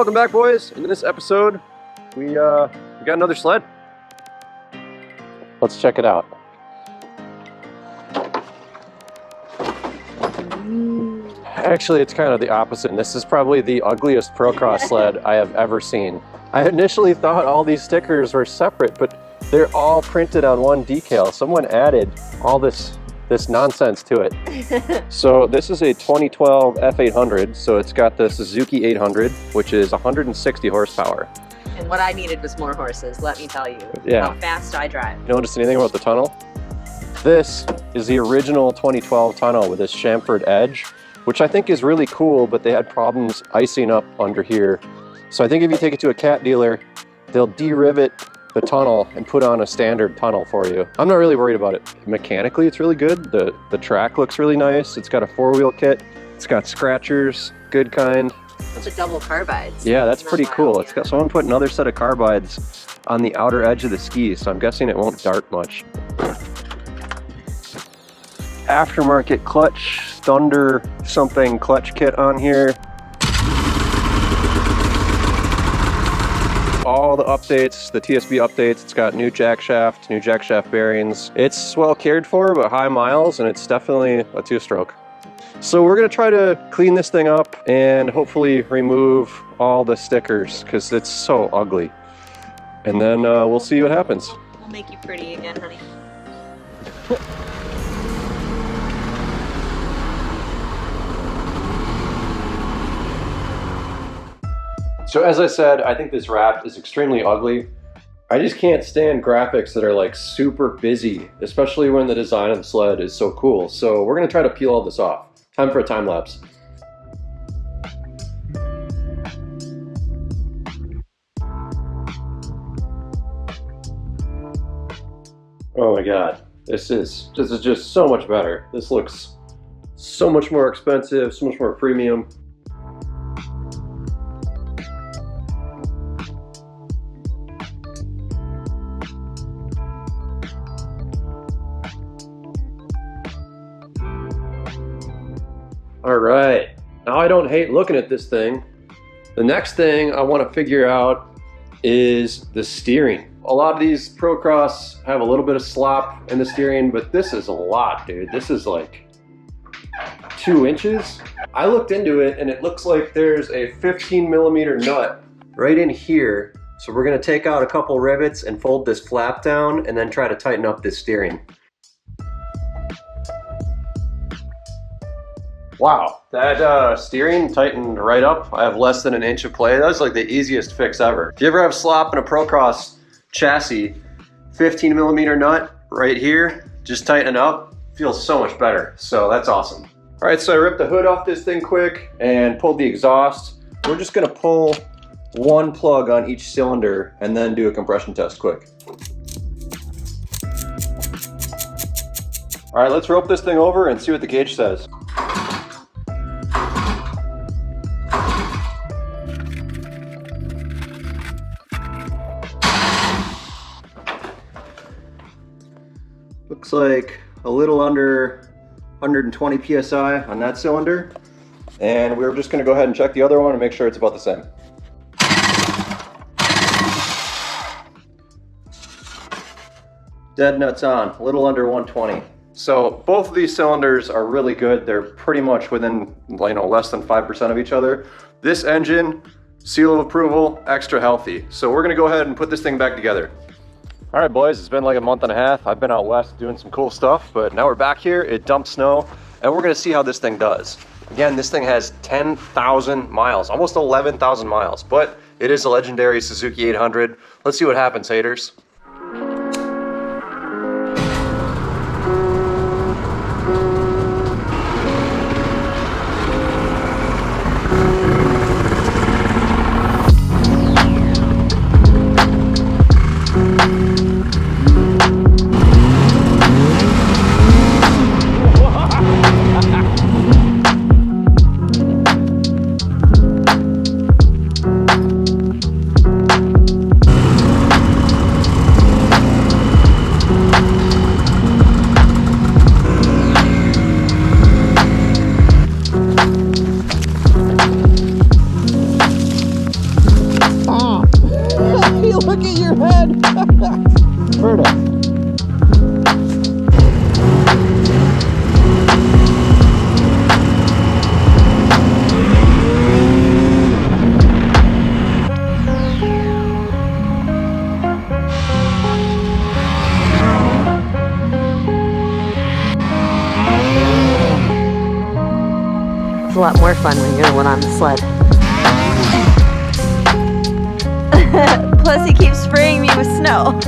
Welcome back, boys. In this episode, we got another sled. Let's check it out. Actually, it's kind of the opposite, and this is probably the ugliest Procross sled I have ever seen. I initially thought all these stickers were separate, but they're all printed on one decal. Someone added all this nonsense to it. So this is a 2012 F800, so it's got the Suzuki 800, which is 160 horsepower. And what I needed was more horses, let me tell you. Yeah. How fast I drive. Notice anything about the tunnel? This is the original 2012 tunnel with this chamfered edge, which I think is really cool, but they had problems icing up under here. So I think if you take it to a cat dealer, they'll de-rivet the tunnel and put on a standard tunnel for you. I'm not really worried about it. Mechanically, it's really good. The track looks really nice. It's got a four-wheel kit. It's got scratchers, good kind. Those are double carbides. Yeah, that's pretty cool. It's got someone put another set of carbides on the outer edge of the ski, so I'm guessing it won't dart much. Aftermarket clutch, Thunder something clutch kit on here. All the updates, the TSB updates. It's got new jack shaft bearings. It's well cared for, but high miles, and it's definitely a two-stroke. So we're gonna try to clean this thing up and hopefully remove all the stickers because it's so ugly. And then we'll see what happens. We'll make you pretty again, honey. So as I said, I think this wrap is extremely ugly. I just can't stand graphics that are like super busy, especially when the design of the sled is so cool. So we're gonna try to peel all this off. Time for a time lapse. Oh my God, this is just so much better. This looks so much more expensive, so much more premium. All right, now I don't hate looking at this thing. The next thing I want to figure out is the steering. A lot of these Procross have a little bit of slop in the steering, but this is a lot, dude. This is like 2 inches. I looked into it and it looks like there's a 15mm nut right in here. So we're gonna take out a couple rivets and fold this flap down and then try to tighten up this steering. Wow, that steering tightened right up. I have less than an inch of play. That was like the easiest fix ever. If you ever have slop in a Procross chassis, 15mm nut right here, just tighten it up, feels so much better. So that's awesome. All right, so I ripped the hood off this thing quick and pulled the exhaust. We're just gonna pull one plug on each cylinder and then do a compression test quick. All right, let's rope this thing over and see what the gauge says. Looks like a little under 120 PSI on that cylinder. And we're just gonna go ahead and check the other one and make sure it's about the same. Dead nuts on, a little under 120. So both of these cylinders are really good. They're pretty much within, less than 5% of each other. This engine, seal of approval, extra healthy. So we're gonna go ahead and put this thing back together. All right, boys, it's been like a month and a half. I've been out west doing some cool stuff, but now we're back here. It dumped snow, and we're gonna see how this thing does. Again, this thing has 10,000 miles, almost 11,000 miles, but it is a legendary Suzuki 800. Let's see what happens, haters. It's a lot more fun when you're the one on the sled. Plus he keeps spraying me with snow.